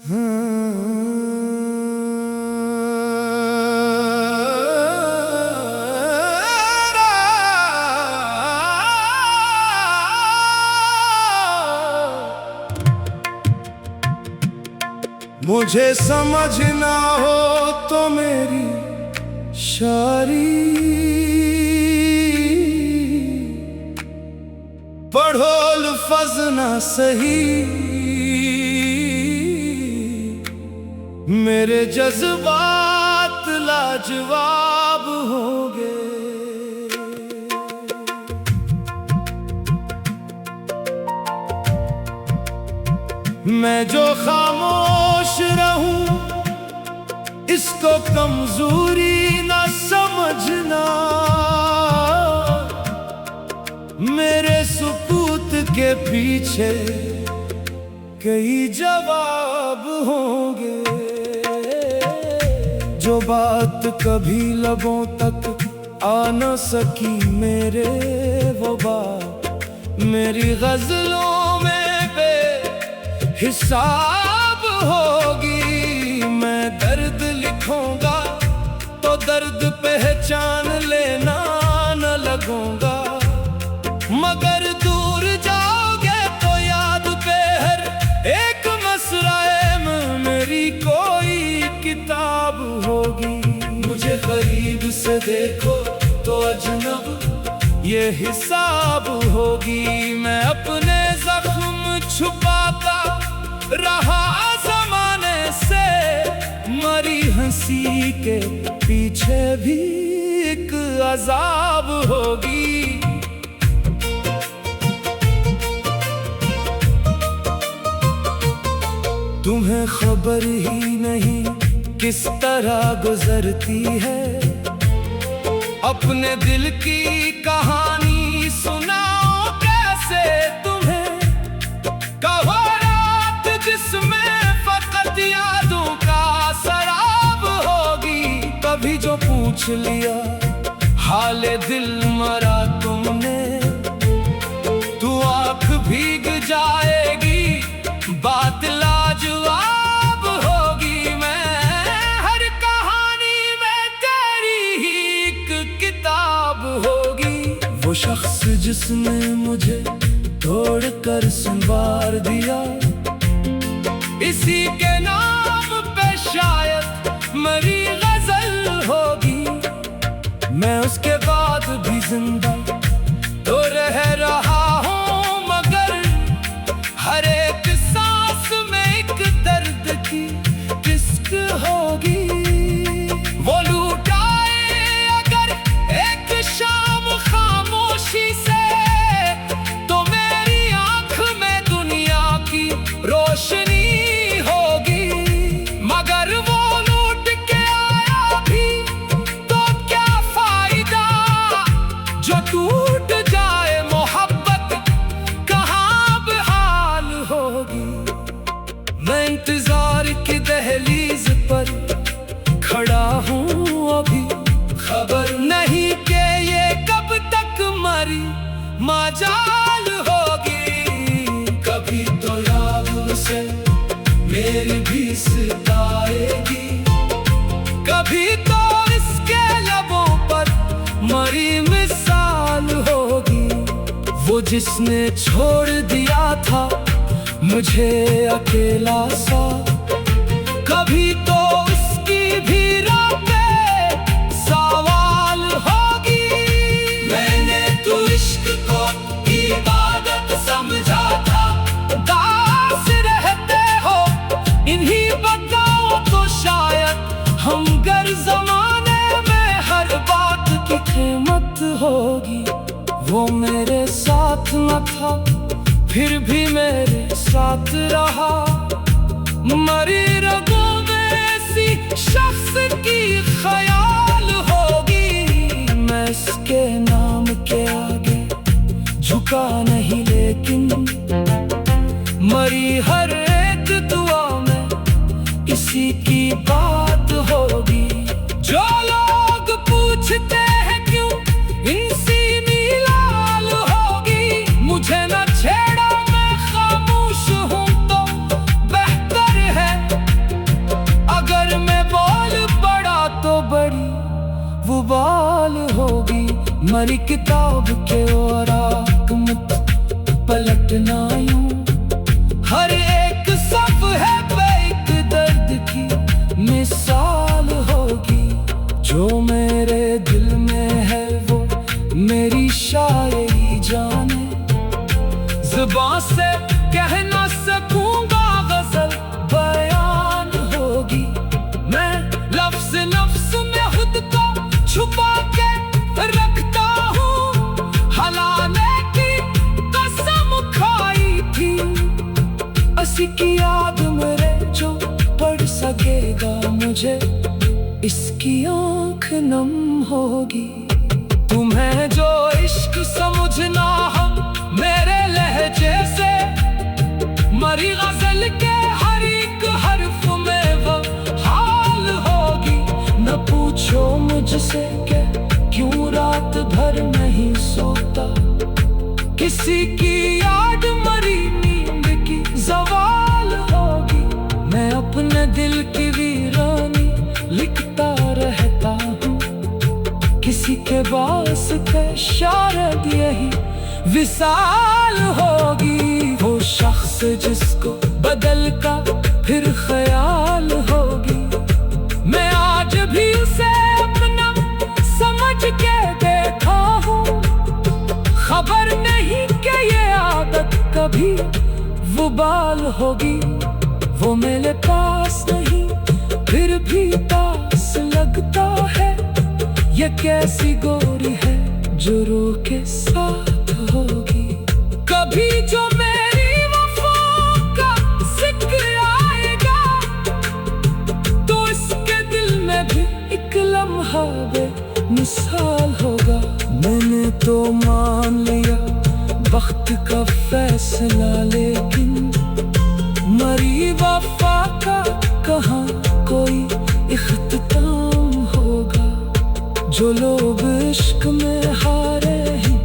मुझे समझना हो तो मेरी शायरी पढ़ो लफ्ज़ ना सही, मेरे जज्बात लाजवाब होंगे। मैं जो खामोश रहूं इसको कमजोरी ना समझना, मेरे सुकूत के पीछे कई जवाब होंगे। जो बात कभी लबों तक आ न सकी मेरे, वो बात मेरी गजलों में हिसाब होगी। मैं दर्द लिखूंगा तो दर्द पहचान लेना न लगूंगा, मगर दूर जाओगे तो याद पे हर एक मसराए में मेरी कोई किताब होगी। मुझे करीब से देखो तो अजनब ये हिसाब होगी। मैं अपने जख्म छुपाता रहा ज़माने से, मरी हंसी के पीछे भी एक अजाब होगी। तुम्हें खबर ही नहीं किस तरह गुजरती है, अपने दिल की कहानी सुनाओ कैसे तुम्हें। कहो रात जिसमें फकत यादों का शराब होगी, कभी जो पूछ लिया हाले दिल मरा तुमने, तू आँख भीग जाएगी बात लाजवाब होगी। मैं हर कहानी में तेरी ही एक किताब होगी। वो शख्स जिसने मुझे तोड़कर संवार दिया, इसी के नाम पे शायद मरी गजल होगी। मैं उसके बाद भी जिंदा तो रह रहा हूँ, मगर हर एक सांस में एक दर्द की किस्क होगी। वो लुटाए अगर एक शाम खामोशी से, तो मेरी आंख में दुनिया की रोशनी होगी। मगर वो लूट के आया भी तो क्या फायदा, जो टूट जाए मोहब्बत कहाँ बहाल होगी। मैं इंतजार की दहलीज पर खड़ा हूँ अभी, खबर नहीं कि ये कब तक मरी मजाल होगी। कभी तो याद से मेरी भी सताएगी, कभी तो इसके लबों पर मरी मिसाल होगी। वो जिसने छोड़ दिया था मुझे अकेला सा, कभी तो उसकी भी राह पे सवाल होगी। मैंने तो इश्क को इबादत समझा था, दास रहते हो इन्हीं बताओ तो शायद हम गर जमाने में हर बात की कीमत होगी। वो मेरे साथ न था फिर भी मेरे साथ रहा, मरी रगों में ऐसी शख्स की ख्याल होगी। मैं इसके नाम के आगे झुका नहीं, लेकिन मरी हर एक दुआ में इसी की बात होगी। जो लोग पूछते हैं क्यों इनसी नीलाल होगी, मुझे न छेड़ा मैं खामोश हूँ तो बेहतर है। मरी किताब के औराक मत पलटना यूं। हर एक सफ़्हे पे एक दर्द की मिसाल होगी। जो मेरे दिल में है वो मेरी शायरी जाने। ज़ुबान से कह ना सकूंगा गज़ल बयान होगी। मैं लफ्ज़ नफ्स में खुद को छुपा के रखता हूँ। हलाने की कसम खाई थी असी की याद मेरे। जो पढ़ सकेगा मुझे इसकी आँख नम होगी। तुम्हें जो इश्क समझना हम मेरे लहजे से। मरी गजल के हर एक हर्फ में वो हाल होगी। न पूछो मुझसे कि क्यों रात भर नहीं सोता। किसी की याद मरी नींद की ज़वाल होगी। मैं अपने दिल की वीरानी लिखता रहता हूँ। किसी के वास्ते शायद यही विसाल होगी। वो शख्स जिसको बदल का फिर ख्याल होगी। मैं आज भी उसे अपना समझ के देखा हूँ। खबर नहीं कि ये आदत कभी वबाल होगी। वो मेरे पास नहीं फिर भी पास लगता है। ये कैसी गोरी है जो रूह के साथ होगी। कभी जो मेरी वफा का जिक्र आएगा तो इसके दिल में भी एक लम्हा मिसाल होगा। मैंने तो मान लिया वक्त का फैसला, लेकिन मरी वफा का कहाँ कोई इख्तिताम होगा। जो लोग इश्क में हारे हैं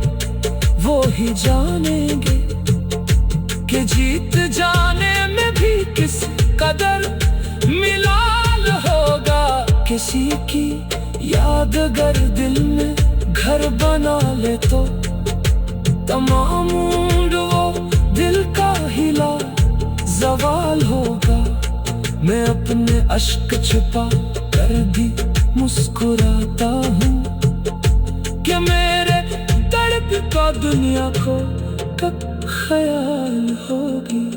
वो ही जानेंगे कि जीत जाने में भी किस कदर मिलाल होगा। किसी की याद अगर दिल में घर बना ले तो तमाम मूड वो दिल का हिला ज़वाल होगा। मैं अपने अश्क छुपा कर भी मुस्कुराता हूँ कि मेरे दर्द का दुनिया को कब ख्याल होगी।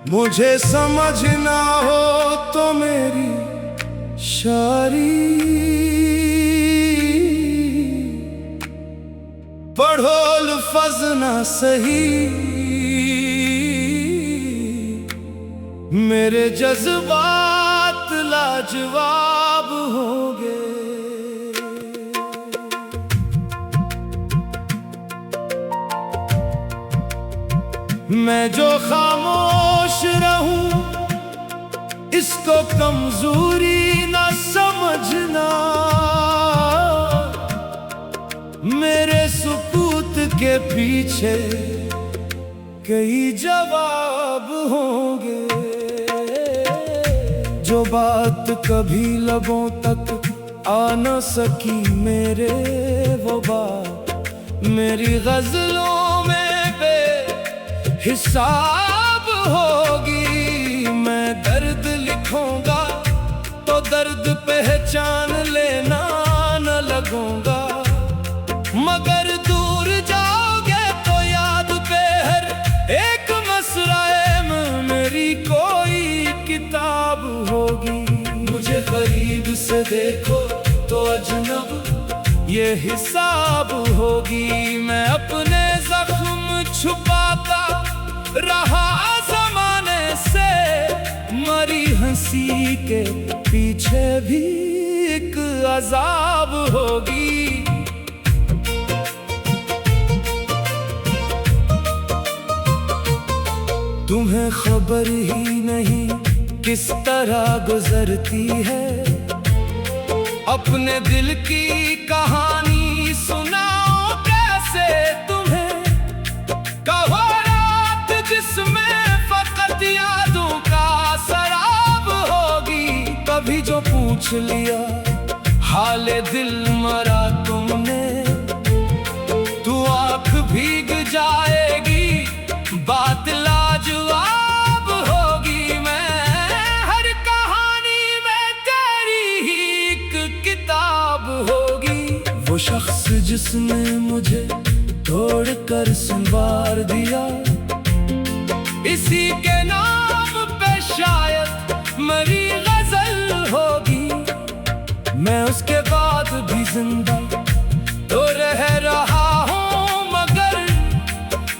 मुझे समझना हो तो मेरी शायरी पढ़ो लफ्ज़ ना सही। मेरे जज्बात लाजवाब होंगे। मैं जो खामोश रहूं इसको कमजोरी ना समझना। मेरे सुकूत के पीछे कई जवाब होंगे। जो बात कभी लबों तक आ न सकी मेरे, वो बात मेरी गजलों में हिसाब होगी। मैं दर्द लिखूंगा तो दर्द पहचान लेना न लगूंगा। मगर दूर जाओगे तो याद पे हर एक मसराए में मेरी कोई किताब होगी। मुझे करीब से देखो तो अजनब ये हिसाब होगी। मैं अपने जख्म छुपाता रहा ज़माने से। मरी हंसी के पीछे भी एक अजाब होगी। तुम्हें खबर ही नहीं किस तरह गुजरती है अपने दिल की कहानी सुनाओ कैसे तुम्हें, कहो रात जिसमें फकत यादों का शराब होगी। कभी जो पूछ लिया हाले दिल मरा तुमने, तू आँख भीग जाएगी, बात लाजवाब होगी। मैं हर कहानी में तेरी ही एक किताब होगी। वो शख्स जिसने मुझे तोड़कर संवार दिया, इसी के नाम पे शायद मेरी गजल होगी। मैं उसके बाद भी जिंदा तो रह रहा हूँ, मगर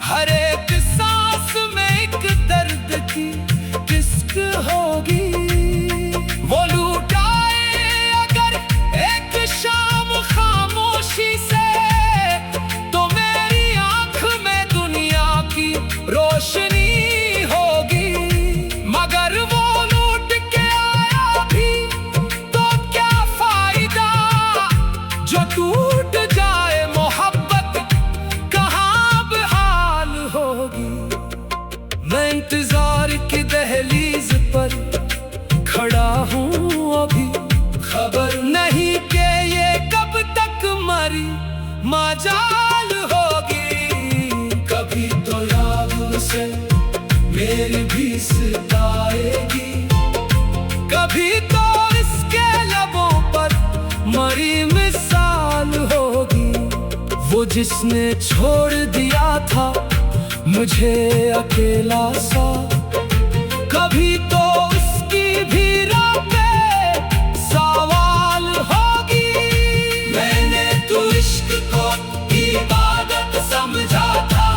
हर एक सांस में एक दर्द की किस्क होगी। वो लुटाए अगर एक शाम खामोशी से, तो मेरी आंख में दुनिया की रोशनी होगी। मगर वो लूट के आया भी तो क्या फायदा, जो टूट जाए मोहब्बत कहाँ बहाल होगी। मैं इंतजार की दहलीज पर खड़ा हूँ अभी, खबर नहीं कि ये कब तक मरी मजाल होगी। कभी तो याद से मेरी भी सताएगी, कभी तो इसके लबों पर मरी मिसाल होगी। वो जिसने छोड़ दिया था मुझे अकेला सा, कभी तो उसकी भी राह पे सवाल होगी। मैंने तो इश्क को इबादत समझा था,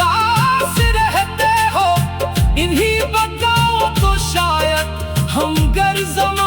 दास रहते हो इन्हीं बताओ तो शायद हम गर ज़माने